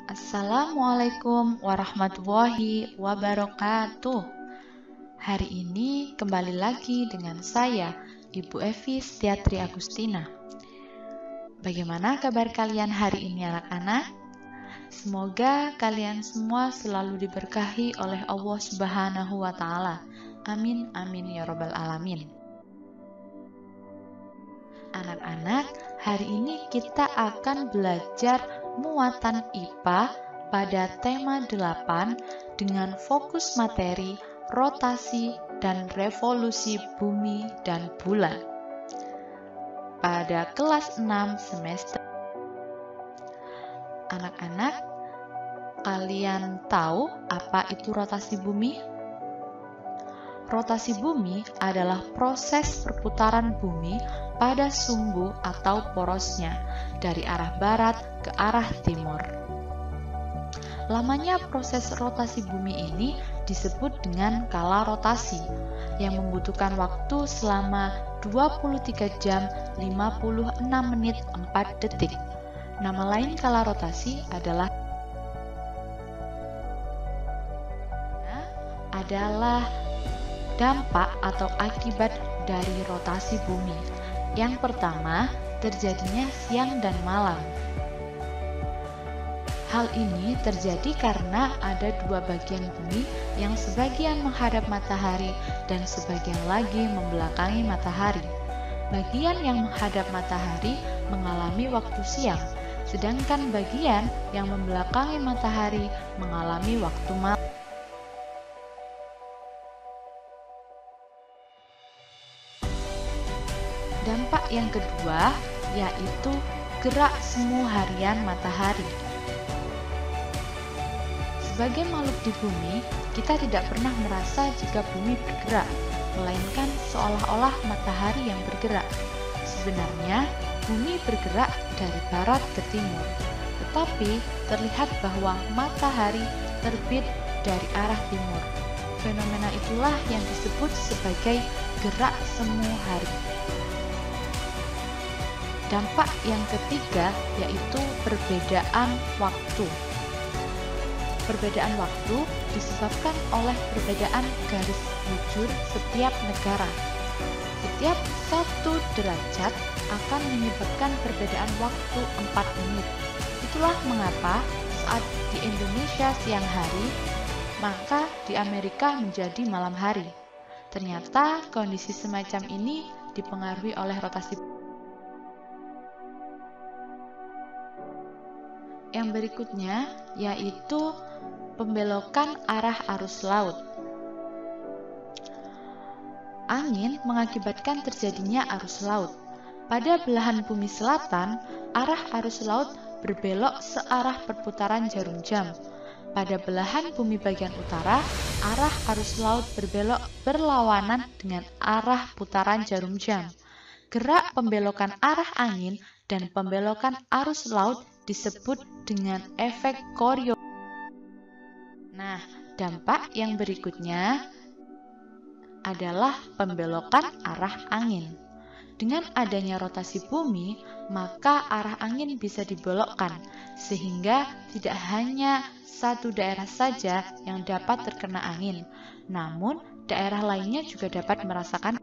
Assalamualaikum warahmatullahi wabarakatuh. Hari ini kembali lagi dengan saya, Ibu Evi Setiatri Agustina. Bagaimana kabar kalian hari ini anak-anak? Semoga kalian semua selalu diberkahi oleh Allah Subhanahu wa Ta'ala. Amin, amin ya Rabbal 'Alamin. Anak-anak, hari ini kita akan belajar muatan IPA pada tema 8 dengan fokus materi rotasi dan revolusi bumi dan bulan pada kelas 6 semester. Anak-anak, kalian tahu apa itu rotasi bumi? Rotasi bumi adalah proses perputaran bumi pada sumbu atau porosnya dari arah barat ke arah timur. Lamanya proses rotasi bumi ini disebut dengan kala rotasi yang membutuhkan waktu selama 23 jam 56 menit 4 detik. Nama lain kala rotasi adalah dampak atau akibat dari rotasi bumi. Yang pertama, terjadinya siang dan malam. Hal ini terjadi karena ada dua bagian bumi yang sebagian menghadap matahari dan sebagian lagi membelakangi matahari. Bagian yang menghadap matahari mengalami waktu siang, sedangkan bagian yang membelakangi matahari mengalami waktu malam. Dampak yang kedua yaitu gerak semu harian matahari. Sebagai makhluk di bumi, kita tidak pernah merasa jika bumi bergerak, melainkan seolah-olah matahari yang bergerak. Sebenarnya, bumi bergerak dari barat ke timur, tetapi terlihat bahwa matahari terbit dari arah timur. Fenomena itulah yang disebut sebagai gerak semu hari. Dampak yang ketiga yaitu perbedaan waktu. Perbedaan waktu disebabkan oleh perbedaan garis bujur setiap negara. Setiap 1 derajat akan menyebabkan perbedaan waktu 4 menit. Itulah mengapa saat di Indonesia siang hari, maka di Amerika menjadi malam hari. Ternyata kondisi semacam ini dipengaruhi oleh rotasi. Yang berikutnya yaitu pembelokan arah arus laut. Angin mengakibatkan terjadinya arus laut. Pada belahan bumi selatan, arah arus laut berbelok searah perputaran jarum jam. Pada belahan bumi bagian utara, arah arus laut berbelok berlawanan dengan arah putaran jarum jam. Gerak pembelokan arah angin dan pembelokan arus laut disebut dengan efek Coriolis. Nah, dampak yang berikutnya adalah pembelokan arah angin. Dengan adanya rotasi bumi, maka arah angin bisa dibelokkan, sehingga tidak hanya satu daerah saja yang dapat terkena angin, namun daerah lainnya juga dapat merasakan.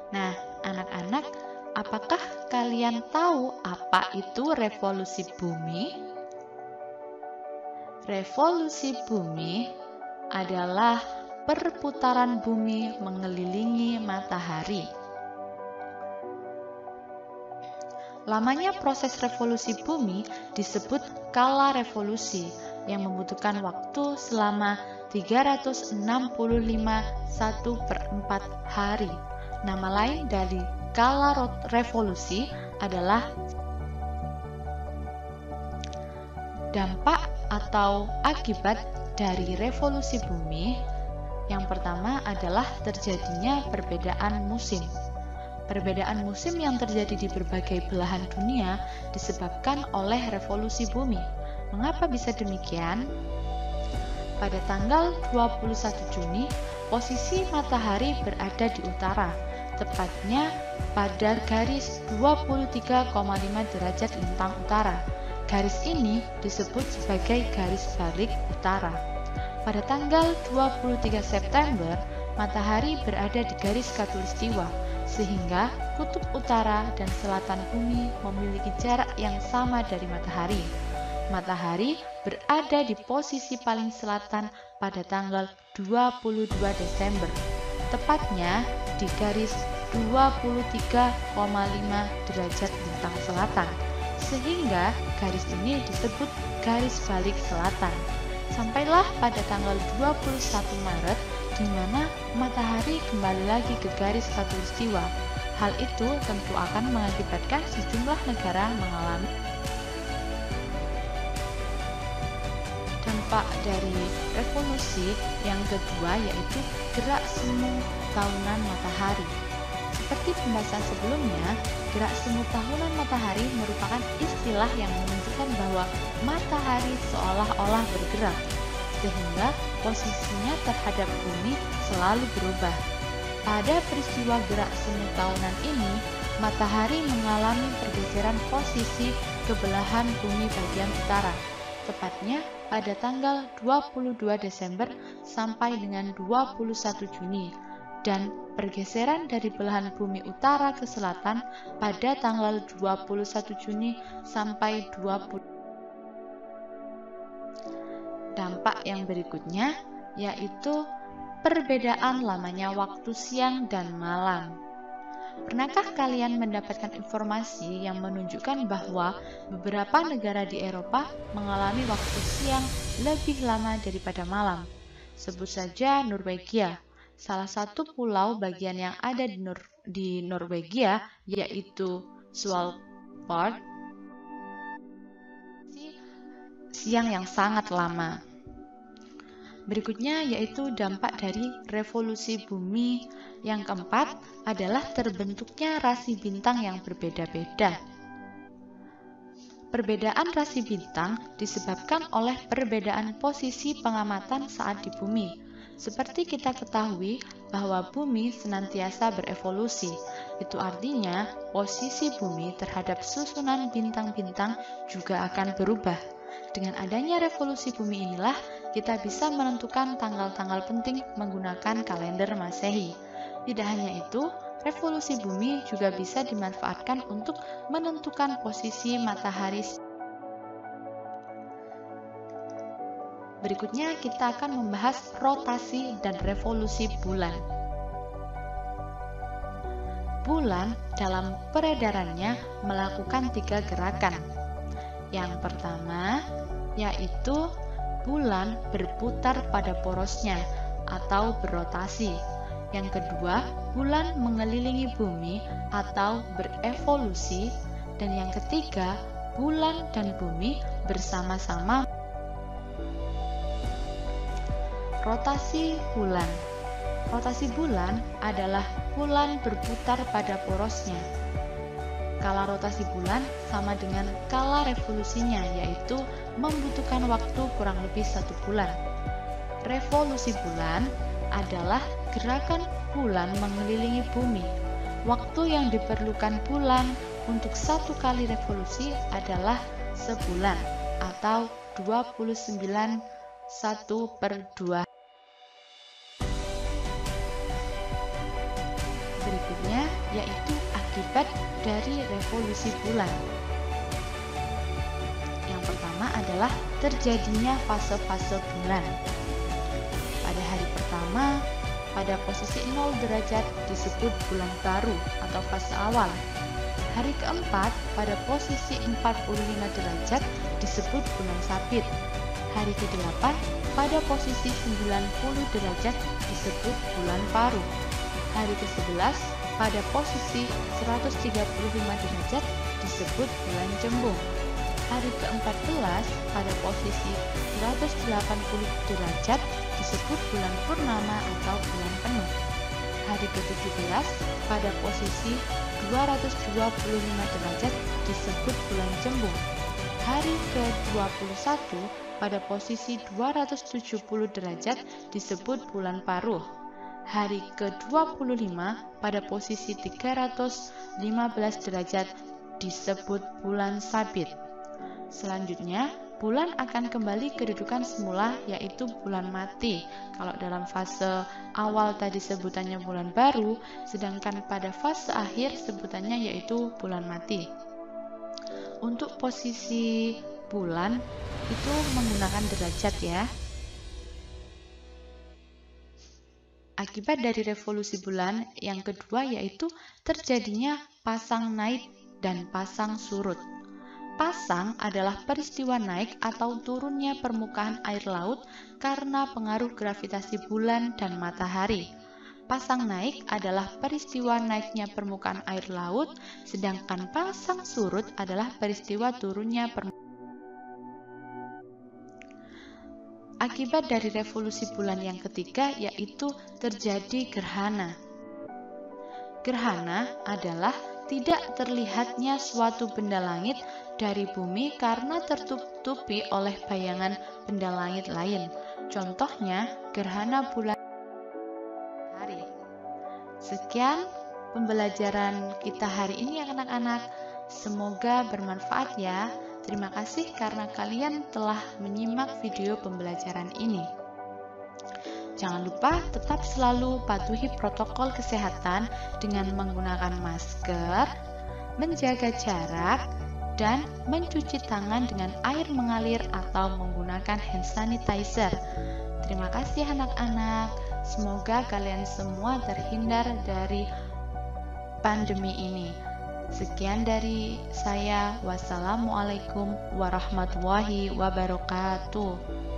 Nah, anak-anak, apakah kalian tahu apa itu revolusi bumi? Revolusi bumi adalah perputaran bumi mengelilingi matahari. Lamanya proses revolusi bumi disebut kala revolusi yang membutuhkan waktu selama 365 1/4 hari. Nama lain dari kala revolusi adalah dampak atau akibat dari revolusi bumi. Yang pertama adalah terjadinya perbedaan musim. Perbedaan musim yang terjadi di berbagai belahan dunia disebabkan oleh revolusi bumi. Mengapa bisa demikian? Pada tanggal 21 Juni, posisi matahari berada di utara, tepatnya pada garis 23,5 derajat lintang utara. Garis ini disebut sebagai garis balik utara. Pada tanggal 23 September, matahari berada di garis khatulistiwa, sehingga kutub utara dan selatan bumi memiliki jarak yang sama dari matahari. Matahari berada di posisi paling selatan pada tanggal 22 Desember, tepatnya di garis 23,5 derajat lintang selatan, sehingga garis ini disebut garis balik selatan. Sampailah pada tanggal 21 Maret, di mana matahari kembali lagi ke garis khatulistiwa. Hal itu tentu akan mengakibatkan sejumlah negara mengalami dampak dari revolusi yang kedua, yaitu gerak semu tahunan matahari. Seperti pembahasan sebelumnya, gerak semu tahunan matahari merupakan istilah yang menunjukkan bahwa matahari seolah-olah bergerak, sehingga posisinya terhadap bumi selalu berubah. Pada peristiwa gerak semu tahunan ini, matahari mengalami pergeseran posisi ke belahan bumi bagian utara, tepatnya pada tanggal 22 Desember sampai dengan 21 Juni, dan pergeseran dari belahan bumi utara ke selatan pada tanggal 21 Juni sampai 20. Dampak yang berikutnya yaitu perbedaan lamanya waktu siang dan malam. Pernahkah kalian mendapatkan informasi yang menunjukkan bahwa beberapa negara di Eropa mengalami waktu siang lebih lama daripada malam? Sebut saja Norwegia. Salah satu pulau bagian yang ada di Norwegia, yaitu Svalbard, siang yang sangat lama. Berikutnya yaitu dampak dari revolusi bumi. Yang keempat adalah terbentuknya rasi bintang yang berbeda-beda. Perbedaan rasi bintang disebabkan oleh perbedaan posisi pengamatan saat di bumi. Seperti kita ketahui bahwa bumi senantiasa berevolusi. Itu artinya posisi bumi terhadap susunan bintang-bintang juga akan berubah. Dengan adanya revolusi bumi inilah kita bisa menentukan tanggal-tanggal penting menggunakan kalender Masehi. Tidak hanya itu, revolusi bumi juga bisa dimanfaatkan untuk menentukan posisi matahari. Berikutnya kita akan membahas rotasi dan revolusi bulan. Bulan dalam peredarannya melakukan 3 gerakan. Yang pertama yaitu bulan berputar pada porosnya atau berotasi. Yang kedua, bulan mengelilingi bumi atau berevolusi. Dan yang ketiga, bulan dan bumi bersama-sama. Rotasi bulan. Rotasi bulan adalah bulan berputar pada porosnya. Kala rotasi bulan sama dengan kala revolusinya, yaitu membutuhkan waktu kurang lebih 1 bulan. Revolusi bulan adalah gerakan bulan mengelilingi bumi. Waktu yang diperlukan bulan untuk 1 kali revolusi adalah sebulan atau 29/1/2. Berikutnya yaitu akibat dari revolusi bulan. Yang pertama adalah terjadinya fase-fase bulan. Pada hari pertama, pada posisi 0 derajat disebut bulan baru atau fase awal. Hari keempat, pada posisi 45 derajat disebut bulan sabit. Hari ke-8, pada posisi 90 derajat disebut bulan paruh. Hari ke-11, pada posisi 135 derajat disebut bulan cembung. Hari ke-14, pada posisi 180 derajat disebut bulan purnama atau bulan penuh. Hari ke-17, pada posisi 225 derajat disebut bulan cembung. Hari ke-21, pada posisi 270 derajat disebut bulan paruh. hari ke-25 pada posisi 315 derajat disebut bulan sabit. Selanjutnya, bulan akan kembali kedudukan semula, yaitu bulan mati. Kalau dalam fase awal tadi sebutannya bulan baru, sedangkan pada fase akhir sebutannya yaitu bulan mati. Untuk posisi bulan itu menggunakan derajat ya. Akibat dari revolusi bulan yang kedua yaitu terjadinya pasang naik dan pasang surut. Pasang adalah peristiwa naik atau turunnya permukaan air laut karena pengaruh gravitasi bulan dan matahari. Pasang naik adalah peristiwa naiknya permukaan air laut, sedangkan pasang surut adalah peristiwa turunnya permukaan. Akibat dari revolusi bulan yang ketiga yaitu terjadi gerhana. Gerhana adalah tidak terlihatnya suatu benda langit dari bumi karena tertutupi oleh bayangan benda langit lain. Contohnya gerhana bulan hari. Sekian pembelajaran kita hari ini anak-anak. Semoga bermanfaat ya. Terima kasih karena kalian telah menyimak video pembelajaran ini. Jangan lupa tetap selalu patuhi protokol kesehatan dengan menggunakan masker, menjaga jarak, dan mencuci tangan dengan air mengalir atau menggunakan hand sanitizer. Terima kasih anak-anak. Semoga kalian semua terhindar dari pandemi ini. Sekian dari saya. Wassalamualaikum warahmatullahi wabarakatuh.